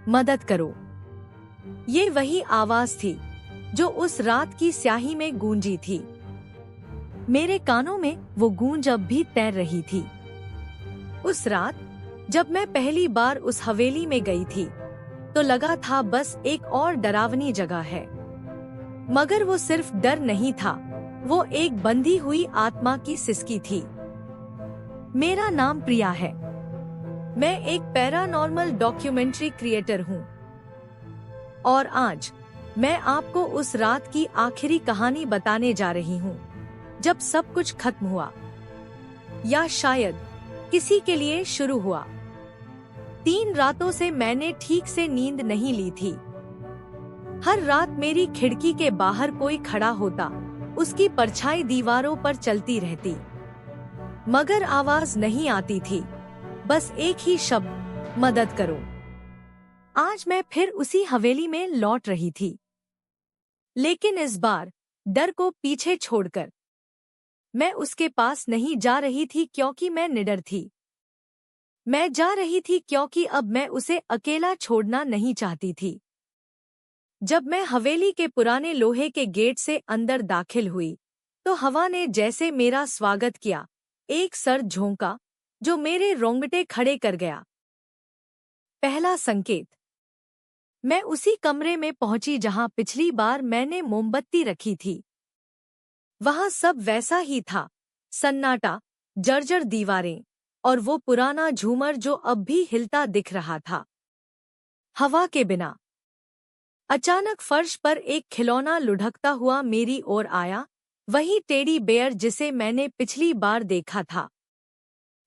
मदद करो। ये वही आवाज थी जो उस रात की स्याही में गूंजी थी। मेरे कानों में वो गूंज अब भी तैर रही थी। उस रात जब मैं पहली बार उस हवेली में गई थी तो लगा था बस एक और डरावनी जगह है, मगर वो सिर्फ डर नहीं था, वो एक बंधी हुई आत्मा की सिसकी थी। मेरा नाम प्रिया है। मैं एक पैरानॉर्मल डॉक्यूमेंट्री क्रिएटर हूँ और आज मैं आपको उस रात की आखिरी कहानी बताने जा रही हूँ जब सब कुछ खत्म हुआ, या शायद किसी के लिए शुरू हुआ। 3 रातों से मैंने ठीक से नींद नहीं ली थी। हर रात मेरी खिड़की के बाहर कोई खड़ा होता, उसकी परछाई दीवारों पर चलती रहती, मगर आवाज नहीं आती थी, बस एक ही शब्द, मदद करो। आज मैं फिर उसी हवेली में लौट रही थी, लेकिन इस बार डर को पीछे छोड़कर। मैं उसके पास नहीं जा रही थी क्योंकि मैं निडर थी। मैं जा रही थी क्योंकि अब मैं उसे अकेला छोड़ना नहीं चाहती थी। जब मैं हवेली के पुराने लोहे के गेट से अंदर दाखिल हुई तो हवा ने जैसे मेरा स्वागत किया, एक सर्द झोंका जो मेरे रोंगटे खड़े कर गया। पहला संकेत। मैं उसी कमरे में पहुंची जहां पिछली बार मैंने मोमबत्ती रखी थी। वहां सब वैसा ही था, सन्नाटा, जर्जर दीवारें और वो पुराना झूमर जो अब भी हिलता दिख रहा था, हवा के बिना। अचानक फर्श पर एक खिलौना लुढ़कता हुआ मेरी ओर आया, वही टेडी बेयर जिसे मैंने पिछली बार देखा था।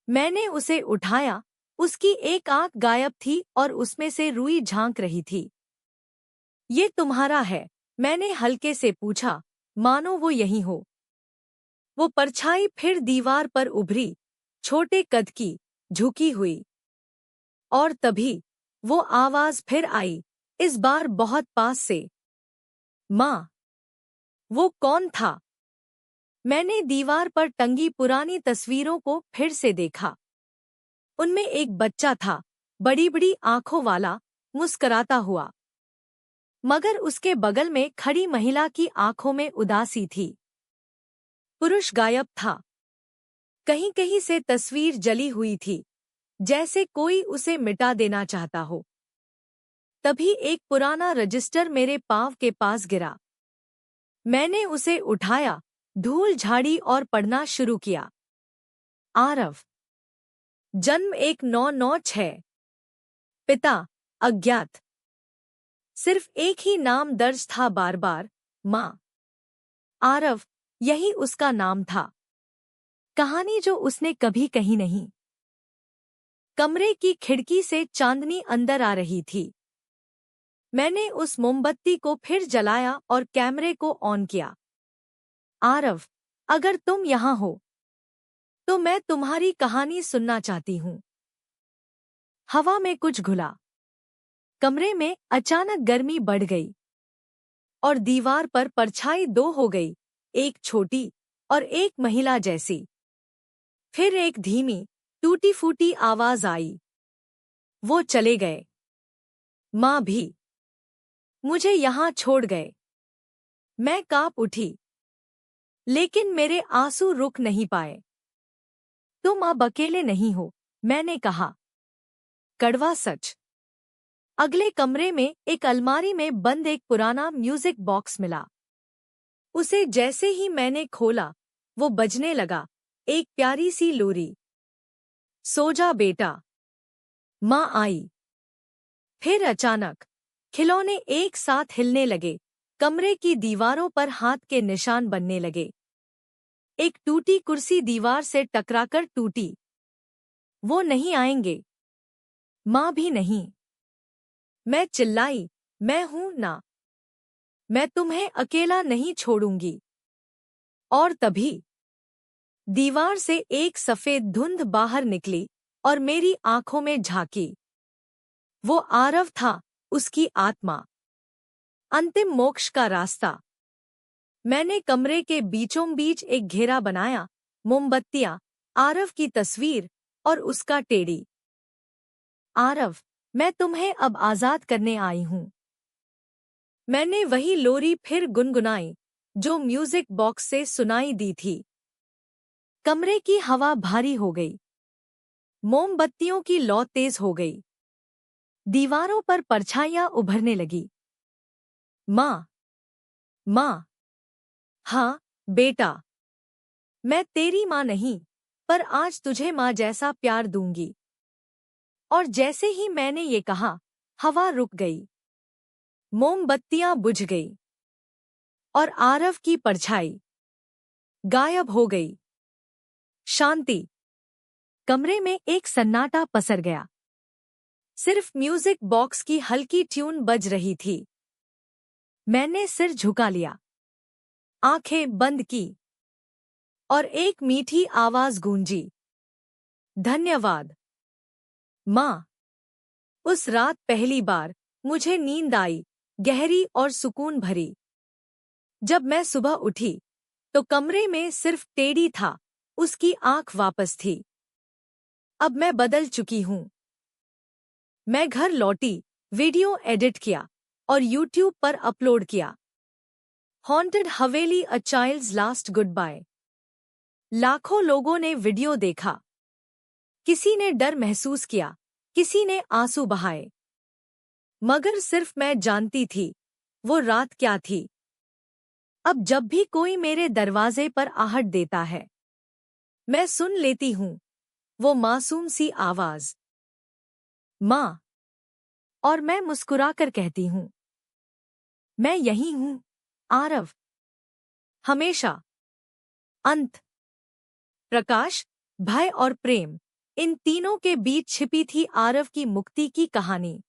मैंने उसे उठाया, उसकी एक आंख गायब थी और उसमें से रुई झांक रही थी। ये तुम्हारा है? मैंने हल्के से पूछा, मानो वो यही हो। वो परछाई फिर दीवार पर उभरी, छोटे कद की, झुकी हुई। और तभी वो आवाज फिर आई, इस बार बहुत पास से, माँ। वो कौन था? मैंने दीवार पर टंगी पुरानी तस्वीरों को फिर से देखा। उनमें एक बच्चा था, बड़ी बड़ी आंखों वाला, मुस्कराता हुआ, मगर उसके बगल में खड़ी महिला की आंखों में उदासी थी। पुरुष गायब था। कहीं कहीं से तस्वीर जली हुई थी, जैसे कोई उसे मिटा देना चाहता हो। तभी एक पुराना रजिस्टर मेरे पांव के पास गिरा। मैंने उसे उठाया, धूल झाड़ी और पढ़ना शुरू किया। आरव, जन्म 1996, पिता अज्ञात। सिर्फ एक ही नाम दर्ज था, बार बार, माँ। आरव, यही उसका नाम था। कहानी जो उसने कभी कही नहीं। कमरे की खिड़की से चांदनी अंदर आ रही थी। मैंने उस मोमबत्ती को फिर जलाया और कैमरे को ऑन किया। आरव, अगर तुम यहाँ हो तो मैं तुम्हारी कहानी सुनना चाहती हूँ। हवा में कुछ घुला। कमरे में अचानक गर्मी बढ़ गई और दीवार पर परछाई 2 हो गई, एक छोटी और एक महिला जैसी। फिर एक धीमी, टूटी फूटी आवाज आई, वो चले गए। माँ भी मुझे यहाँ छोड़ गए। मैं कांप उठी, लेकिन मेरे आंसू रुक नहीं पाए। तुम अब अकेले नहीं हो, मैंने कहा। कड़वा सच। अगले कमरे में एक अलमारी में बंद एक पुराना म्यूजिक बॉक्स मिला। उसे जैसे ही मैंने खोला, वो बजने लगा, एक प्यारी सी लोरी। सो जा बेटा। माँ आई। फिर अचानक खिलौने एक साथ हिलने लगे, कमरे की दीवारों पर हाथ के निशान बनने लगे। एक टूटी कुर्सी दीवार से टकराकर टूटी। वो नहीं आएंगे। माँ भी नहीं। मैं चिल्लाई, मैं हूं ना, मैं तुम्हें अकेला नहीं छोड़ूंगी। और तभी दीवार से एक सफेद धुंध बाहर निकली और मेरी आंखों में झांकी। वो आरव था, उसकी आत्मा। अंतिम मोक्ष का रास्ता। मैंने कमरे के बीचों बीच एक घेरा बनाया, मोमबत्तियां, आरव की तस्वीर और उसका टेडी। आरव, मैं तुम्हें अब आजाद करने आई हूँ। मैंने वही लोरी फिर गुनगुनाई जो म्यूजिक बॉक्स से सुनाई दी थी। कमरे की हवा भारी हो गई। मोमबत्तियों की लौ तेज हो गई। दीवारों पर परछाइयां उभरने लगी। माँ, माँ। हाँ, बेटा। मैं तेरी माँ नहीं, पर आज तुझे माँ जैसा प्यार दूंगी। और जैसे ही मैंने ये कहा, हवा रुक गई। मोमबत्तियां बुझ गई। और आरव की परछाई गायब हो गई। शांति। कमरे में एक सन्नाटा पसर गया। सिर्फ म्यूजिक बॉक्स की हल्की ट्यून बज रही थी। मैंने सिर झुका लिया, आंखें बंद की, और एक मीठी आवाज गूंजी, धन्यवाद माँ। उस रात पहली बार मुझे नींद आई, गहरी और सुकून भरी। जब मैं सुबह उठी तो कमरे में सिर्फ टेडी था, उसकी आंख वापस थी। अब मैं बदल चुकी हूँ। मैं घर लौटी, वीडियो एडिट किया और यूट्यूब पर अपलोड किया। Haunted haveli, a child's last good bye. लाखों लोगों ने वीडियो देखा। किसी ने डर महसूस किया, किसी ने आंसू बहाए। मगर सिर्फ मैं जानती थी वो रात क्या थी। अब जब भी कोई मेरे दरवाजे पर आहट देता है, मैं सुन लेती हूँ वो मासूम सी आवाज, माँ। और मैं मुस्कुराकर कहती हूँ, मैं यही हूँ आरव, हमेशा। अंत। प्रकाश, भय और प्रेम, इन तीनों के बीच छिपी थी आरव की मुक्ति की कहानी।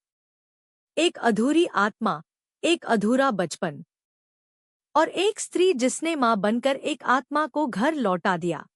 एक अधूरी आत्मा, एक अधूरा बचपन, और एक स्त्री जिसने मां बनकर एक आत्मा को घर लौटा दिया।